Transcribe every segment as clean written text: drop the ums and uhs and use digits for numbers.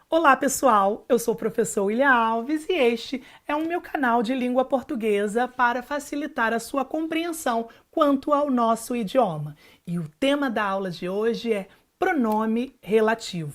Olá pessoal, eu sou o professor William Alves e este é o meu canal de língua portuguesa para facilitar a sua compreensão quanto ao nosso idioma. E o tema da aula de hoje é pronome relativo.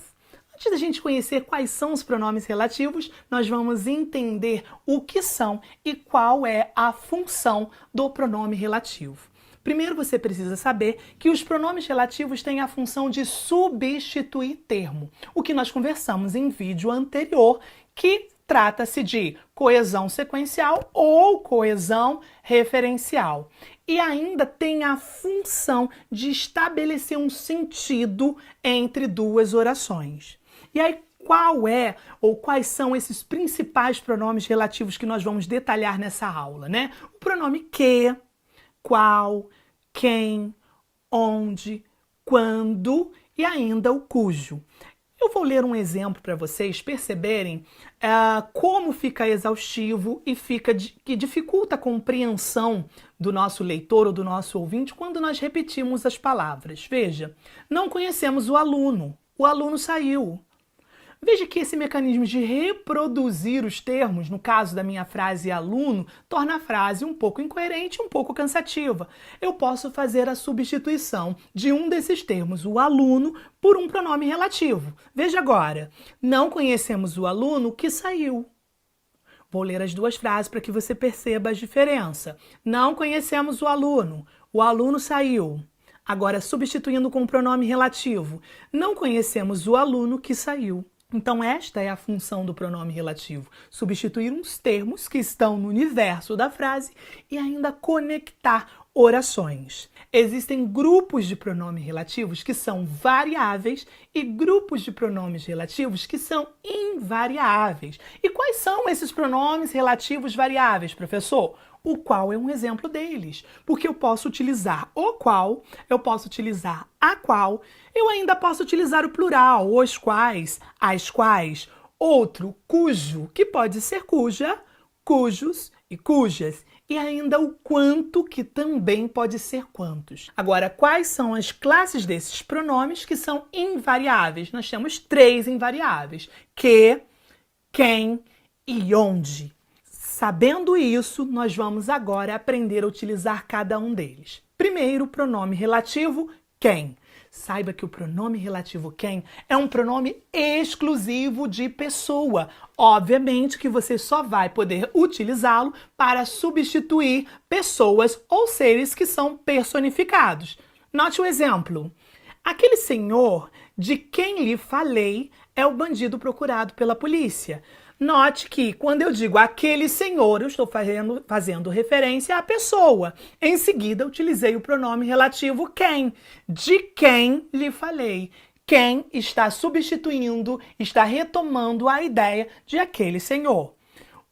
Antes da gente conhecer quais são os pronomes relativos, nós vamos entender o que são e qual é a função do pronome relativo. Primeiro você precisa saber que os pronomes relativos têm a função de substituir termo, o que nós conversamos em vídeo anterior, que trata-se de coesão sequencial ou coesão referencial. E ainda tem a função de estabelecer um sentido entre duas orações. E aí, qual é ou quais são esses principais pronomes relativos que nós vamos detalhar nessa aula, né? O pronome que, qual, quem, onde, quando e ainda o cujo. Eu vou ler um exemplo para vocês perceberem como fica exaustivo e que dificulta a compreensão do nosso leitor ou do nosso ouvinte quando nós repetimos as palavras. Veja, não conhecemos o aluno saiu. Veja que esse mecanismo de reproduzir os termos, no caso da minha frase aluno, torna a frase um pouco incoerente, um pouco cansativa. Eu posso fazer a substituição de um desses termos, o aluno, por um pronome relativo. Veja agora, não conhecemos o aluno que saiu. Vou ler as duas frases para que você perceba a diferença. Não conhecemos o aluno saiu. Agora, substituindo com o pronome relativo, não conhecemos o aluno que saiu. Então, esta é a função do pronome relativo, substituir uns termos que estão no universo da frase e ainda conectar orações. Existem grupos de pronomes relativos que são variáveis e grupos de pronomes relativos que são invariáveis. E quais são esses pronomes relativos variáveis, professor? O qual é um exemplo deles, porque eu posso utilizar o qual, eu posso utilizar a qual, eu ainda posso utilizar o plural, os quais, as quais, outro, cujo, que pode ser cuja, cujos e cujas, e ainda o quanto, que também pode ser quantos. Agora, quais são as classes desses pronomes que são invariáveis? Nós temos 3 invariáveis, que, quem e onde. Sabendo isso, nós vamos agora aprender a utilizar cada um deles. Primeiro, o pronome relativo quem. Saiba que o pronome relativo quem é um pronome exclusivo de pessoa. Obviamente que você só vai poder utilizá-lo para substituir pessoas ou seres que são personificados. Note o exemplo. Aquele senhor de quem lhe falei é o bandido procurado pela polícia. Note que quando eu digo aquele senhor, eu estou fazendo referência à pessoa. Em seguida, utilizei o pronome relativo quem. De quem lhe falei. Quem está substituindo, está retomando a ideia de aquele senhor.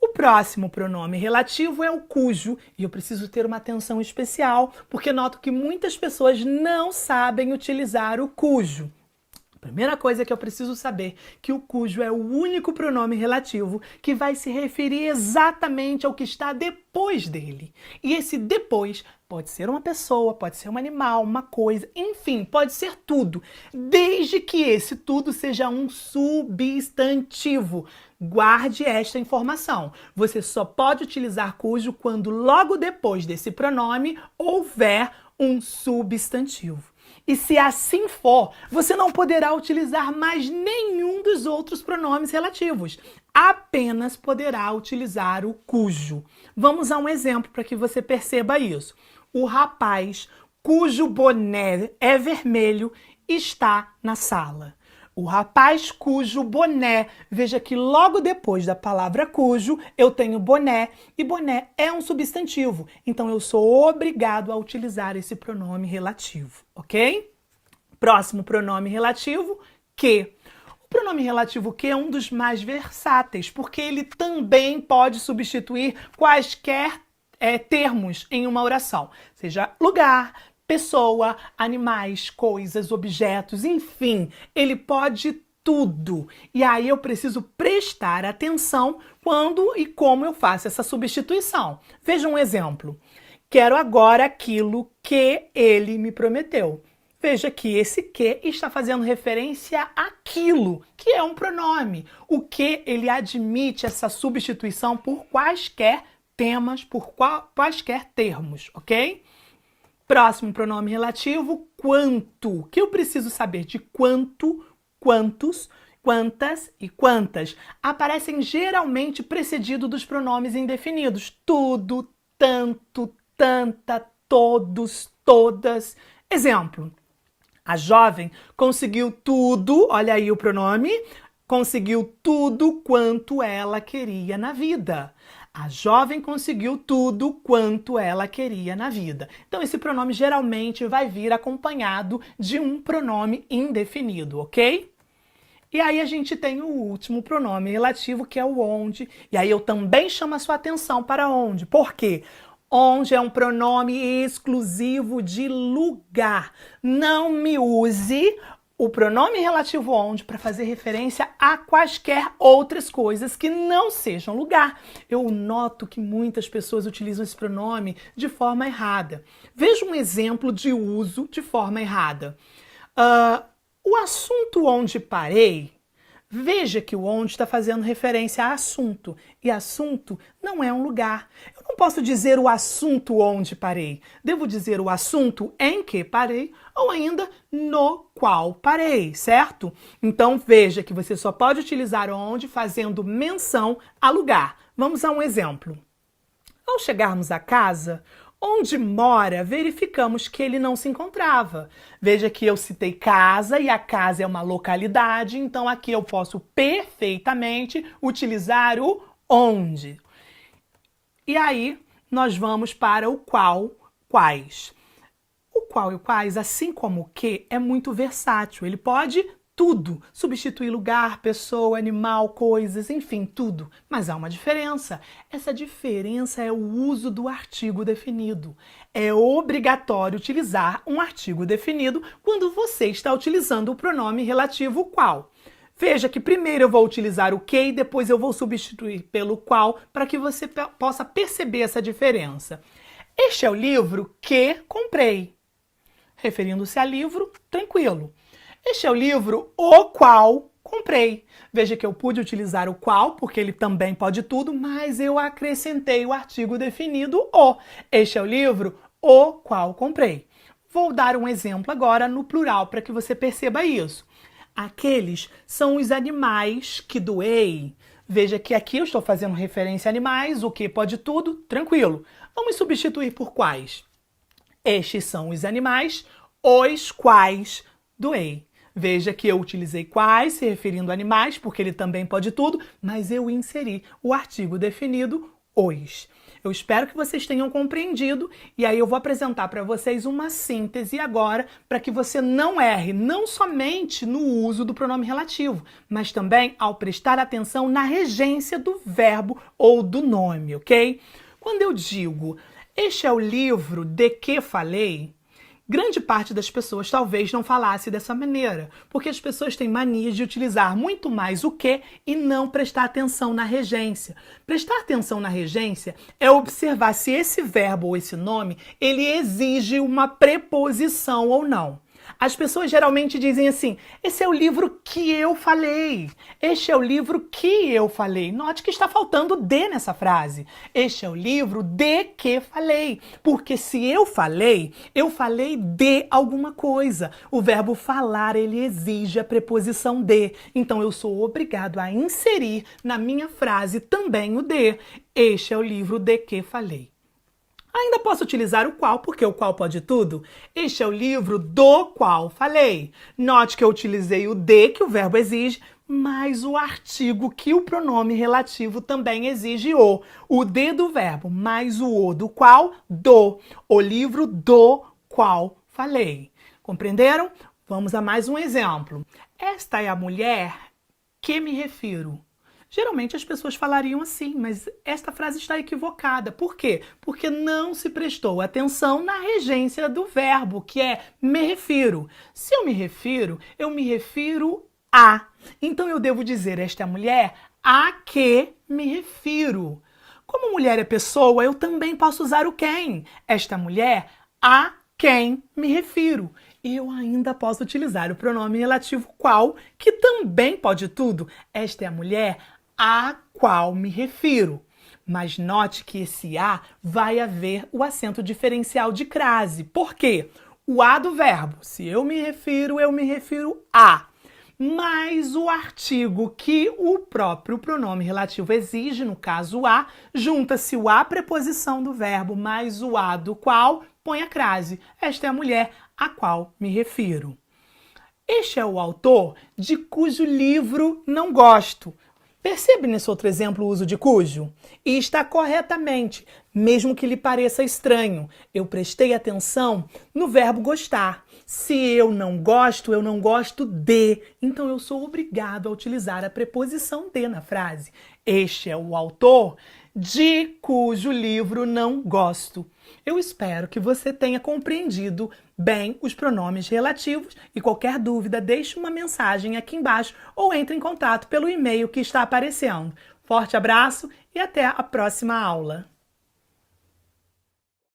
O próximo pronome relativo é o cujo, e eu preciso ter uma atenção especial, porque noto que muitas pessoas não sabem utilizar o cujo. Primeira coisa que eu preciso saber que o cujo é o único pronome relativo que vai se referir exatamente ao que está depois dele. E esse depois pode ser uma pessoa, pode ser um animal, uma coisa, enfim, pode ser tudo, desde que esse tudo seja um substantivo. Guarde esta informação. Você só pode utilizar cujo quando logo depois desse pronome houver um substantivo. E se assim for, você não poderá utilizar mais nenhum dos outros pronomes relativos. Apenas poderá utilizar o cujo. Vamos a um exemplo para que você perceba isso. O rapaz cujo boné é vermelho está na sala. O rapaz cujo boné, veja que logo depois da palavra cujo, eu tenho boné, e boné é um substantivo. Então, eu sou obrigado a utilizar esse pronome relativo, ok? Próximo pronome relativo, que. O pronome relativo que é um dos mais versáteis, porque ele também pode substituir quaisquer termos em uma oração, seja lugar, pessoa, animais, coisas, objetos, enfim, ele pode tudo. E aí eu preciso prestar atenção quando e como eu faço essa substituição. Veja um exemplo. Quero agora aquilo que ele me prometeu. Veja que esse que está fazendo referência àquilo, que é um pronome. O que ele admite essa substituição por quaisquer temas, por quaisquer termos, ok? Próximo pronome relativo, quanto. O que eu preciso saber de quanto, quantos, quantas e quantas aparecem geralmente precedido dos pronomes indefinidos. Tudo, tanto, tanta, todos, todas. Exemplo. A jovem conseguiu tudo, olha aí o pronome, conseguiu tudo quanto ela queria na vida. A jovem conseguiu tudo quanto ela queria na vida. Então, esse pronome geralmente vai vir acompanhado de um pronome indefinido, ok? E aí a gente tem o último pronome relativo, que é o onde. E aí eu também chamo a sua atenção para onde. Por quê? Onde é um pronome exclusivo de lugar. Não me use o pronome relativo onde para fazer referência a quaisquer outras coisas que não sejam lugar. Eu noto que muitas pessoas utilizam esse pronome de forma errada. Veja um exemplo de uso de forma errada. O assunto onde parei. Veja que o onde está fazendo referência a assunto, e assunto não é um lugar. Eu não posso dizer o assunto onde parei. Devo dizer o assunto em que parei ou ainda no qual parei, certo? Então veja que você só pode utilizar onde fazendo menção a lugar. Vamos a um exemplo. Ao chegarmos à casa onde mora, verificamos que ele não se encontrava. Veja que eu citei casa e a casa é uma localidade, então aqui eu posso perfeitamente utilizar o onde. E aí nós vamos para o qual, quais. O qual e o quais, assim como o que, é muito versátil. Ele pode tudo, substituir lugar, pessoa, animal, coisas, enfim, tudo. Mas há uma diferença. Essa diferença é o uso do artigo definido. É obrigatório utilizar um artigo definido quando você está utilizando o pronome relativo qual. Veja que primeiro eu vou utilizar o que e depois eu vou substituir pelo qual para que você possa perceber essa diferença. Este é o livro que comprei. Referindo-se a livro, tranquilo. Este é o livro o qual comprei. Veja que eu pude utilizar o qual, porque ele também pode tudo, mas eu acrescentei o artigo definido o. Este é o livro o qual comprei. Vou dar um exemplo agora no plural para que você perceba isso. Aqueles são os animais que doei. Veja que aqui eu estou fazendo referência a animais, o que pode tudo, tranquilo. Vamos substituir por quais? Estes são os animais, os quais doei. Veja que eu utilizei quais, se referindo a animais, porque ele também pode tudo, mas eu inseri o artigo definido, os. Eu espero que vocês tenham compreendido e aí eu vou apresentar para vocês uma síntese agora para que você não erre, não somente no uso do pronome relativo, mas também ao prestar atenção na regência do verbo ou do nome, ok? Quando eu digo, este é o livro de que falei, grande parte das pessoas talvez não falasse dessa maneira, porque as pessoas têm mania de utilizar muito mais o que e não prestar atenção na regência. Prestar atenção na regência é observar se esse verbo ou esse nome, ele exige uma preposição ou não. As pessoas geralmente dizem assim, esse é o livro que eu falei, este é o livro que eu falei. Note que está faltando de nessa frase. Este é o livro de que falei, porque se eu falei de alguma coisa. O verbo falar, ele exige a preposição de, então eu sou obrigado a inserir na minha frase também o de. Este é o livro de que falei. Ainda posso utilizar o qual, porque o qual pode tudo. Este é o livro do qual falei. Note que eu utilizei o de, que o verbo exige, mais o artigo que o pronome relativo também exige o. O de do verbo, mais o do qual, do. O livro do qual falei. Compreenderam? Vamos a mais um exemplo. Esta é a mulher que me refiro. Geralmente as pessoas falariam assim, mas esta frase está equivocada. Por quê? Porque não se prestou atenção na regência do verbo, que é me refiro. Se eu me refiro a. Então eu devo dizer esta mulher a que me refiro. Como mulher é pessoa, eu também posso usar o quem. Esta mulher a quem me refiro. Eu ainda posso utilizar o pronome relativo qual, que também pode tudo. Esta é a mulher a qual me refiro. Mas note que esse a vai haver o acento diferencial de crase. Por quê? O a do verbo, se eu me refiro a. Mas o artigo que o próprio pronome relativo exige, no caso a, junta-se o a preposição do verbo mais o a do qual, põe a crase. Esta é a mulher a qual me refiro. Este é o autor de cujo livro não gosto. Percebe nesse outro exemplo o uso de cujo? E está corretamente, mesmo que lhe pareça estranho. Eu prestei atenção no verbo gostar. Se eu não gosto de. Então eu sou obrigado a utilizar a preposição de na frase. Este é o autor de cujo livro não gosto. Eu espero que você tenha compreendido bem os pronomes relativos e qualquer dúvida deixe uma mensagem aqui embaixo ou entre em contato pelo e-mail que está aparecendo. Forte abraço e até a próxima aula!